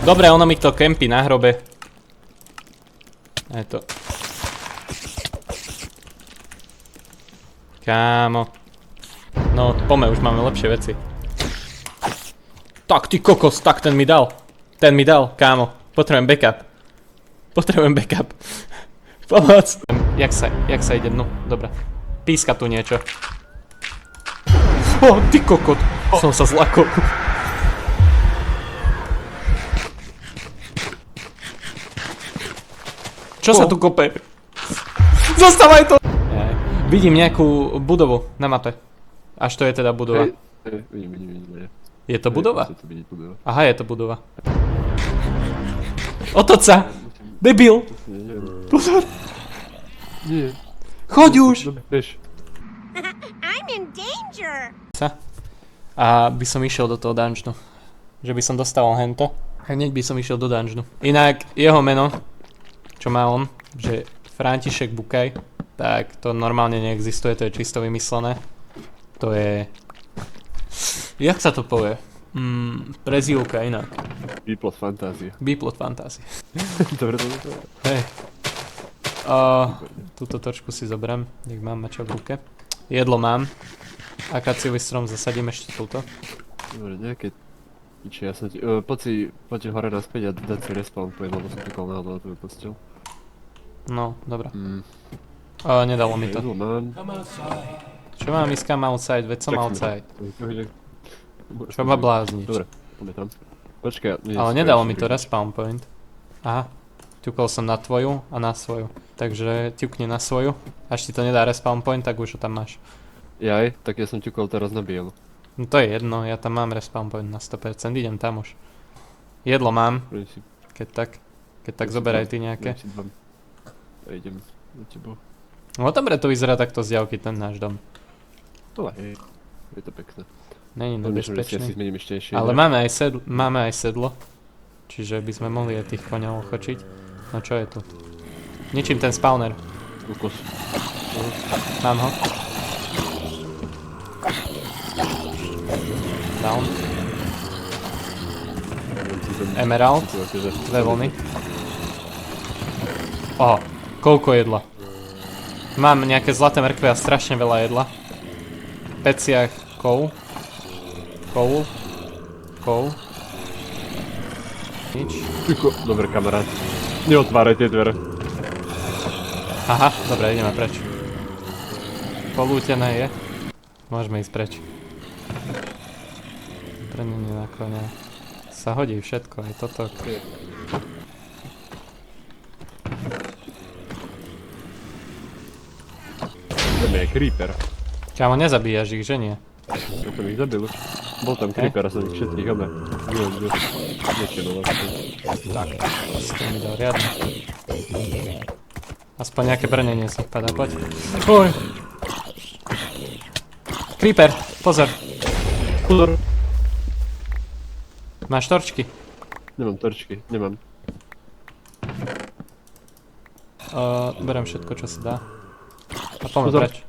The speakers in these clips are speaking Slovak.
Dobre, ono mi to kempí na hrobe. Je to. Kámo. No, pome, už máme lepšie veci. Tak, ty kokos, tak ten mi dal. Ten mi dal, kámo. Potrebujem backup. Potrebujem backup. Pomoc. Jak sa ide dnu? Dobre. Píska tu niečo. O, ty kokot. Som sa zlakol. Čo sa tu kope? Zastávaj to! Vidím nejakú budovu na mape. Až to je teda budova. Vidím. Je to budova? Musí to byť budova. Aha, je to budova. Otoč sa! Debil! Pozor! Nie. Choď už! Dobre, vieš. I'm in danger. A by som išiel do toho dungeonu. Že by som dostal hento. Hneď by som išiel do dungeonu. Inak jeho meno, čo má on, že František Bukaj, tak to normálne neexistuje, to je čisto vymyslené. To je... Jak sa to povie? Prezývka inak. Výplot fantázie. Výplot fantázie. Dobre to je. Hej. Túto točku si zoberiem, nech mám čo v ruke. Jedlo mám. Akaciový strom zasadím ešte túto. Dobre, nejaké... Čiže ja som ti... Poď hore naspäť a dať si respawn point, lebo som tukol náhodou na tvoju posteľ. No, dobra. Nedalo mi to. Jedlo mám. Čo mám ísť kam outside? Veď som outside. Čo ma bláznič? Dobre, poďme tam. Počkaj, Ale nedalo mi to respawn point. Aha. Ťukol som na tvoju a na svoju. Takže ťukni na svoju. Až ti to nedá respawn point, tak už ho tam máš. Jaj, tak ja som ťukol teraz na bielu. No to je jedno, ja tam mám respawn point na 100%, idem tam už. Jedlo mám, keď tak zoberaj ty nejaké. Ja idem za tebou. No dobre to vyzerá takto z diaľky ten náš dom. Ale hej, je to pekné. Není nebezpečný. Ale máme aj sedlo. Čiže by sme mohli aj tých koňov ochočiť. No čo je tu? Ničím ten spawner. Ukos. Mám ho. Down. Emerald. Dve vlny. Oho, koľko jedla. Mám nejaké zlaté mrkve a strašne veľa jedla. V peciach coal. Nič. Dobre, kamarát. Neotváraj tie dvere. Aha, dobre, ideme preč. Polútené je. Môžeme ísť preč. Brnenie na konia. Sa hodí všetko, aj toto. Tam je creeper. Kámo, nezabíjaš ich, že nie? Ja som ich zabil už. Bol tam creeper a som ich všetkých obe. Nečinul vlastne. Tak, s tým mi dal riadne. Aspoň nejaké brnenie sa vpadá, poď. Oj! Creeper, pozor! Pozor! Máš torčky? Nemám torčky, nemám. Berem všetko, čo sa dá. A poďme preč.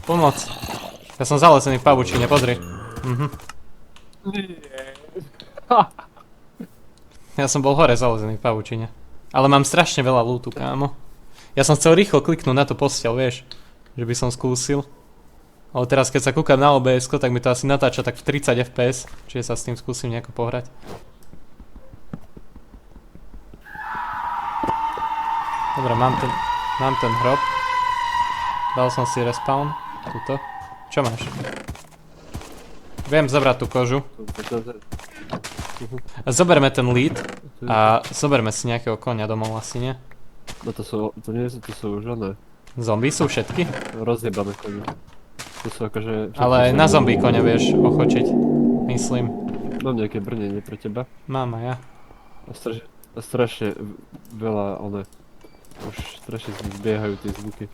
Pomoc. Ja som zalesený v pavučine, pozri. Ja som bol hore zalesený v pavučine. Ale mám strašne veľa lootu, kámo. Ja som chcel rýchlo kliknúť na to posteľ, vieš. Že by som skúsil. Ale teraz keď sa kúkam na OBS-ko, tak mi to asi natáča tak v 30 fps. Čiže sa s tým skúsim nejako pohrať. Dobre, mám ten hrob. Dal som si respawn. Tuto. Čo máš? Viem zobrať tú kožu. Zoberme ten lead. A zoberme si nejakého konia domov asi, nie? No to nie sú, to sú už oné. Zombie sú všetky? Rozjebané konie. To sú akože... Ale aj na zombie konia vieš ochočiť. Myslím. Mám nejaké brnenie pre teba. Mám aj ja. A strašne veľa oné. Už strašne z nich zbiehajú tie zvuky.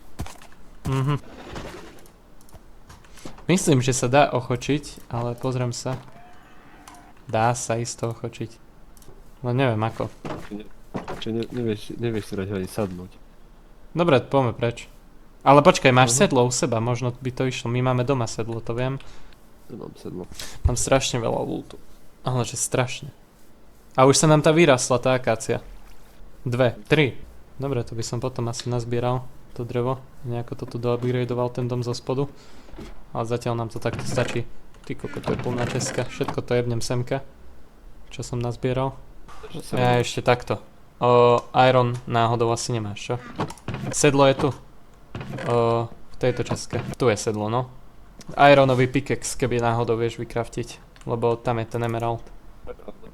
Myslím, že sa dá ochočiť, ale pozriem sa. Dá sa isto ochočiť. No neviem ako. Čiže nevieš si dať ani sadnúť. Dobre, poďme preč. Ale počkaj, máš sedlo u seba, možno by to išlo. My máme doma sedlo, to viem. To mám sedlo. Mám strašne veľa lútu. Ale že strašne. A už sa nám tá vyrastla, tá akácia. 2, 3. Dobre, to by som potom asi nazbieral to drevo. Nejako to tu doupgradeoval ten dom zo spodu. Ale zatiaľ nám to takto stačí. Ty koko, to je plná česka. Všetko to jebnem semka. Čo som nazbieral. Ja ešte takto. Iron náhodou asi nemáš, čo? Sedlo je tu. V tejto česke. Tu je sedlo, no. Ironový pickaxe, keby náhodou vieš vykraftiť. Lebo tam je ten emerald.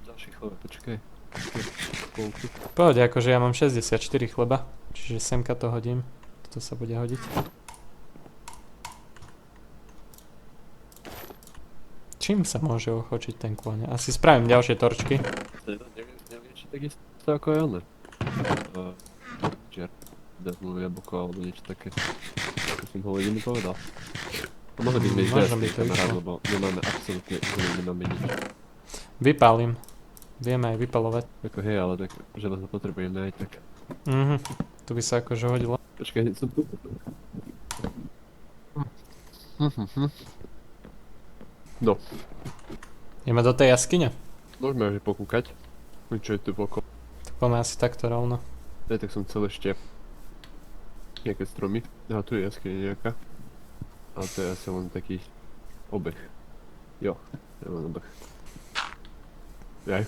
Ďalší chleba, počkaj. Pohode, akože ja mám 64 chleba. Čiže semka to hodím. Toto sa bude hodiť. Čím sa môže ochočiť ten kôň? Asi spravím ďalšie torčky. Neviem, či tak je to ako je ono. Dernú jablko alebo niečo také. Ako som ho jediný povedal. A mohli by sme ísť Možno by viac, to išlo. lebo nemáme absolútne, nemáme nič. Vypálim. Vieme aj vypalovať. Ako hej, ale tak železo potrebujeme aj tak. Tu by sa akože hodilo. Počkaj, som tu. No, Ideme do tej jaskyne. môžeme aj pokúkať. Čo je tu okolo. Tak poďme asi takto rovno. Tak som chcel ešte nejaké stromy. Aha, tu je jaskyňa nejaká. Ale to je asi len taký obeh. Jo, to je len obeh. Jaj.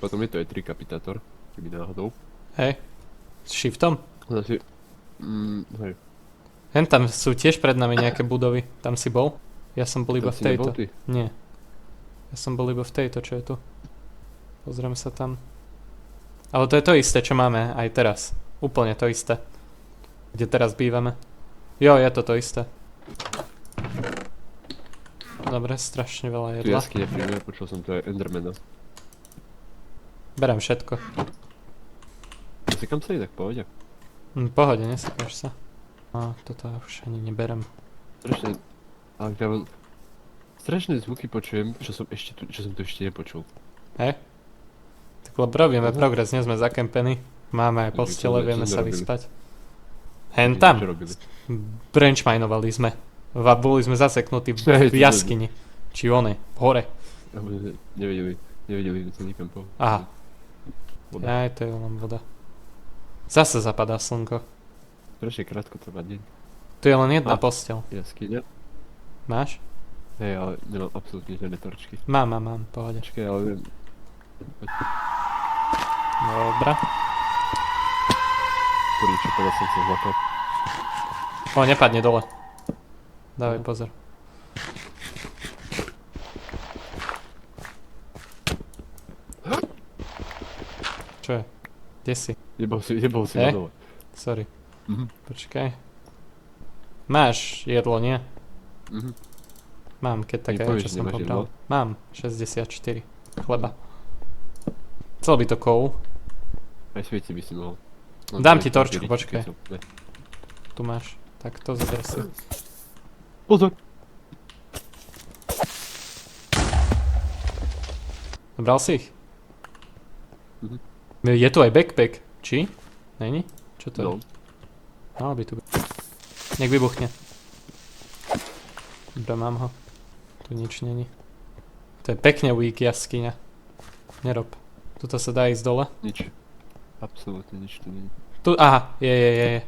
Potom je to aj trikapitátor, keby náhodou. Hej. S shiftom? Zasi... hej. Hen tam sú tiež pred nami nejaké budovy. Tam si bol? Ja som bol iba Tam v si nebol tejto. ty? Nie. Ja som bol iba v tejto, čo je tu. Pozriem sa tam. Ale to je to isté, čo máme aj teraz. Úplne to isté. Kde teraz bývame. Jo, je to isté. Dobre, strašne veľa Tu jedla. jaskyňa pri mne, počul som to aj Endermana. Berem všetko. Asi kam sa inak pohode? Pohode, nesekáš sa. A toto už ani neberem. Strašne... Ale kámo... Strašné zvuky počujem, čo som tu ešte nepočul. Hej? Tak lebo robíme progres, nie sme zakempení. Máme aj Takže postele, čo vieme sme sa robili? vyspať. Hen tam. Čo robili? Branchminovali sme. Boli sme zaseknutí Hej, v jaskyni. Či one, hore. Nevedeli sme sa nikam po... Aha. Voda. Aj, to je len voda. Zase zapadá slnko. Strašne krátko trvá deň. Tu je len jedna A. posteľ. Jaskyňa. Máš? Hej, ale nemám absolútne žiadne torčky. Mám, pohode. Počkaj, ale... Dobra. Kurníčo, povedal som sa zlakol. Nepadne dole. Dávaj pozor. Čo je? Kde si? Jebol si na dole. Sorry. Mhm. Počkaj. Máš jedlo, nie? Mhm. Mám, keď také, povieš, čo že som nemáš pobral. Mám, 64 chleba. Chcel by to kovu. Aj svieti by si mohol. Dám to ti je torčku, štyri, počkaj. keď som- ne. Tu máš. Tak to zober si. Pozor! Bral si ich? Mhm. Je tu aj backpack. Či? Není? Čo to je? No. Malo by tu byť. Nech vybuchne. Dobre, mám ho. Tu nič není. To je pekne weak jaskyňa. Nerob. Tuto sa dá ísť dole. Nič. Absolútne nič tu nie je. Tu, aha, je.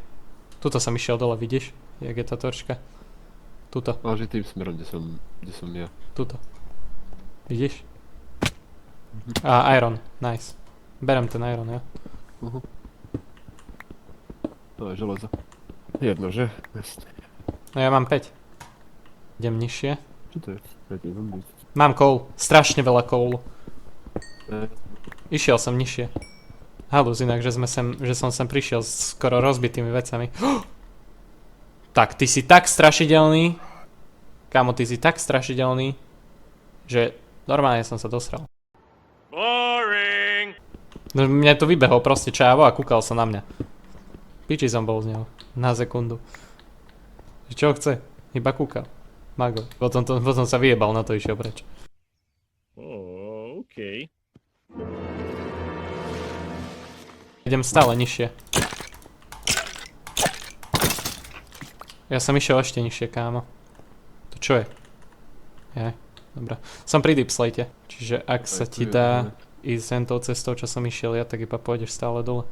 Tuto som išiel dole, vidíš? Jak je tá torčka? Tuto, Ale že tým smerom, kde som ja. tuto. Vidíš? A iron, nice. Berem ten iron, ja. To je železo. Jedno, že? Jasne. No ja mám 5. Idem nižšie. Čo to je? Mám coal, strašne veľa coal. E, Išiel som nižšie. Halus inak, že som sem prišiel s skoro rozbitými vecami. Tak, ty si tak strašidelný. Kámo, ty si tak strašidelný, že normálne som sa dosral. Boring! No, mne tu vybehol proste čávo a kúkal sa na mňa. Piči som bol z neho. Na sekundu. Čo chce? Iba kúkal. Mago. Potom sa vyjebal, na to išiel preč. Oh, okay. Idem stále nižšie. Ja som išiel ešte nižšie, kámo. To čo je? Jaj, dobré. Som pri Deepslate, čiže ak sa ti dá ísť len tou cestou, čo som išiel ja, tak iba pôjdeš stále dole.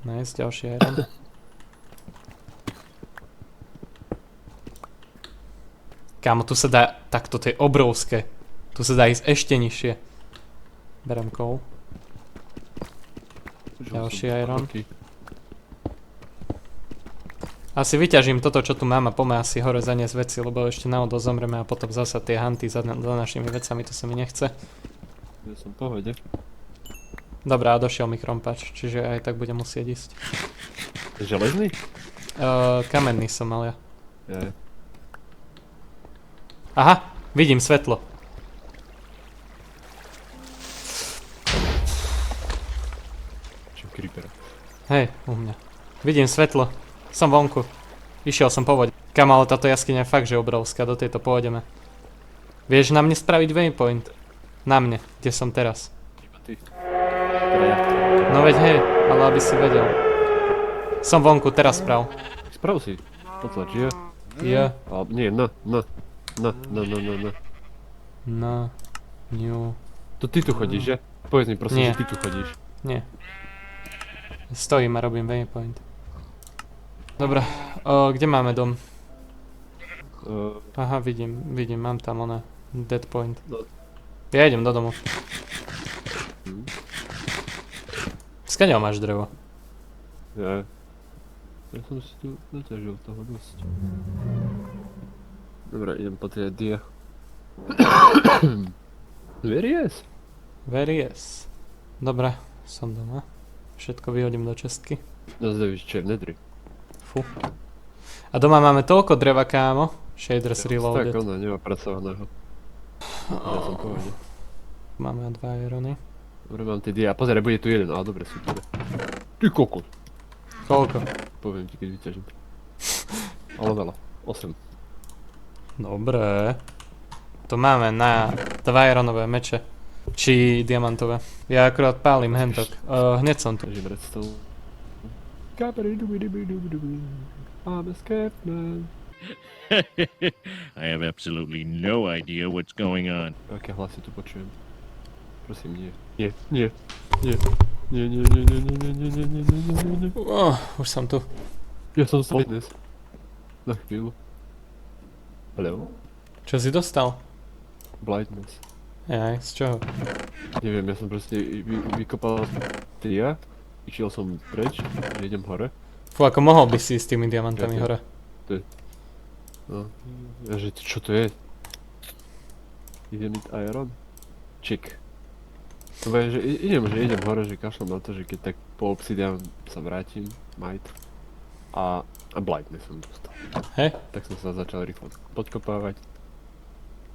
Nice, ďalší iron. Kámo, tu sa dá, takto to je obrovské. Tu sa dá ísť ešte nižšie. Berem coal. Ďalší iron. Asi vyťažím toto, čo tu mám a poďme asi hore zaniesť veci, lebo ešte náhodou zomreme a potom zasa tie hunty za našimi vecami, to sa mi nechce. Ja som v pohode. Dobrá, došiel mi krompač, čiže aj tak budem musieť ísť. Železný? Kamenný som mal ja. Ja. Aha, vidím svetlo. Čo creeper? Hej, u mňa. Vidím svetlo. Som vonku. Išiel som po vode. Kam, ale táto jaskyňa je fakt, že obrovská, do tejto pôjdeme. Vieš na mne spraviť waypoint? Na mne, kde som teraz. Iba ty. Teda ja. No veď hej, ale aby si vedel. Som vonku, teraz sprav. Sprav si. Potlač, ja. Ja. Nie, na. Na. New. To ty tu chodíš, že? Povedz mi prosím, Nie. že ty tu chodíš. Nie. Stojím a robím waypoint. Dobre, kde máme dom? Aha, vidím, mám tam ona. Dead point. No. Ja idem do domu. Skáďal máš drevo? Ja som si tu naťažil toho dosť. Dobre, idem po tie dia. Very yes. Dobre, som doma. Všetko vyhodím do čestky. Nazdavíš černedry. Fú. A doma máme toľko dreva, kámo. Shaders reloaded. Tak ona, nemá pracovaného. Ja som v pohode. Máme 2 irony. Dobre, mám tie dia. Pozeraj, bude tu jeden, ale dobre, super. Ty kokos. Koľko? Poviem ti, keď vyťažím. Ale veľa. 8. Dobre. To máme na 2 ironové meče. Či diamantové. Ja akurát pálim hentok. Hneď som tu. Takže redstone. I'm a scared man. I have absolutely no idea what's going on. Aké hlasy tu počujem? Prosím, nie. Nie. Nie. Už som tu. Ja som dnes. Na chvíľu. Hello? Čo si dostal? Blindness. Jaj, z čoho? Neviem, ja som proste vykopal dia, išiel som preč, že idem hore. Fú, ako mohol by si s tými diamantami Ja, hore. No, ja že čo to je? Idem mít iron? Chick. To bude, že idem hore, že kašlem na to, že keď tak po obsidian sa vrátim, might. A blindness som dostal. Hej? Tak som sa začal rýchlo podkopávať.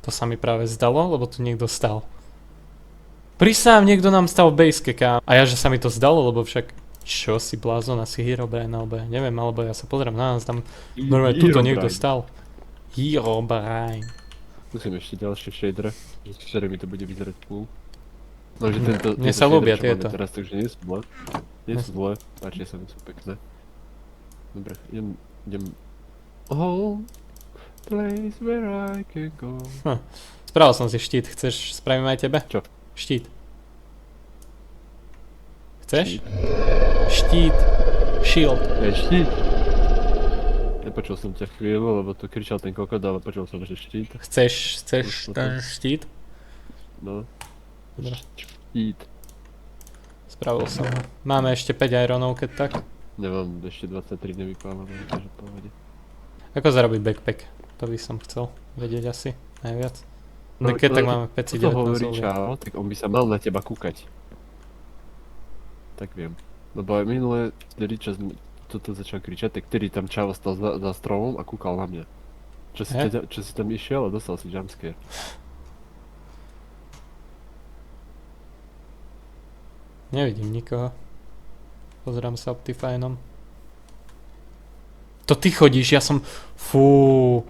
To sa mi práve zdalo, lebo tu niekto stal. Prisám, niekto nám stal v baseke, kámo. A ja, že sa mi to zdalo, lebo však... Čo si blázon, asi Herobrine, alebo ja neviem, alebo ja sa pozriem na nás, tam... Normálne, tuto niekto stal. Herobrine. Musím ešte ďalšie shadere, že s ktorými to bude vyzerať cool. No, že tento... Mne sa ľúbia shader, čo máme tieto. teraz, takže nie sú zlé. Nie sú zlé, páčia sa mi, sú pekné. Dobre, idem... Oh, place where I can go. Spravil som si štít, chceš, spravím aj tebe? Čo? Štít. Chceš? Štít. Shield. Štít? Nepočul som ťa chvíľu, lebo tu kričal ten kokot, ale počul som, že štít. Chceš ten štít? No. Dobre. Štít. Spravil som ho. Máme ešte 5 ironov, keď tak. Nemám ešte 23 nevypávané, takže v pohode. Ako zarobiť backpack? To by som chcel vedieť asi najviac. No keď tak máme 5 Toto hovorí zolí. Čao, tak on by sa mal na teba kúkať. Tak viem. Lebo aj minulé, vtedy čo toto začal kričať, tak vtedy tam Čavo stal za stromom a kúkal na mňa. Čo si tam išiel a dostal si jumpscare. Nevidím nikoho. Pozerám sa Optifineom. To ty chodíš, ja som... Fú.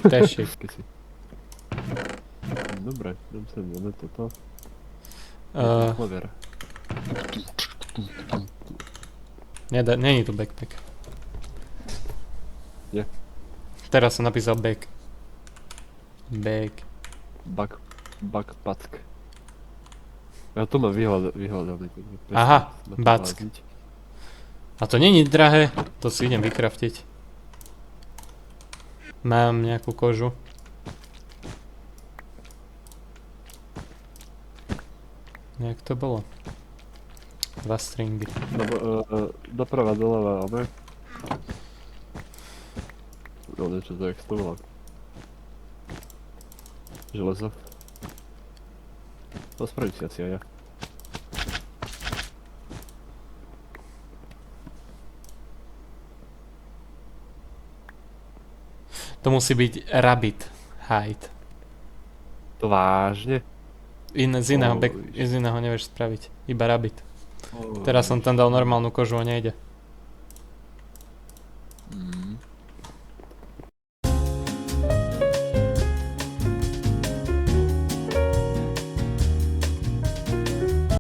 Tešik. Si. Dobre, dám sa na toto. Clever. Není tu backpack. Nie. Teraz som napísal back. Back. Back. Ja to mám vyhľadané. Aha, back. A to není drahé, to si idem vykraftiť. Mám nejakú kožu. Jak to bolo? 2 stringy. Doprava, doľava, ale... No niečo to, jak to volá. Železo. To spravím si asi aj ja. To musí byť rabbit hide. To vážne? Z iného nevieš spraviť. Iba rabbit. Teraz som tam dal normálnu kožu a nejde.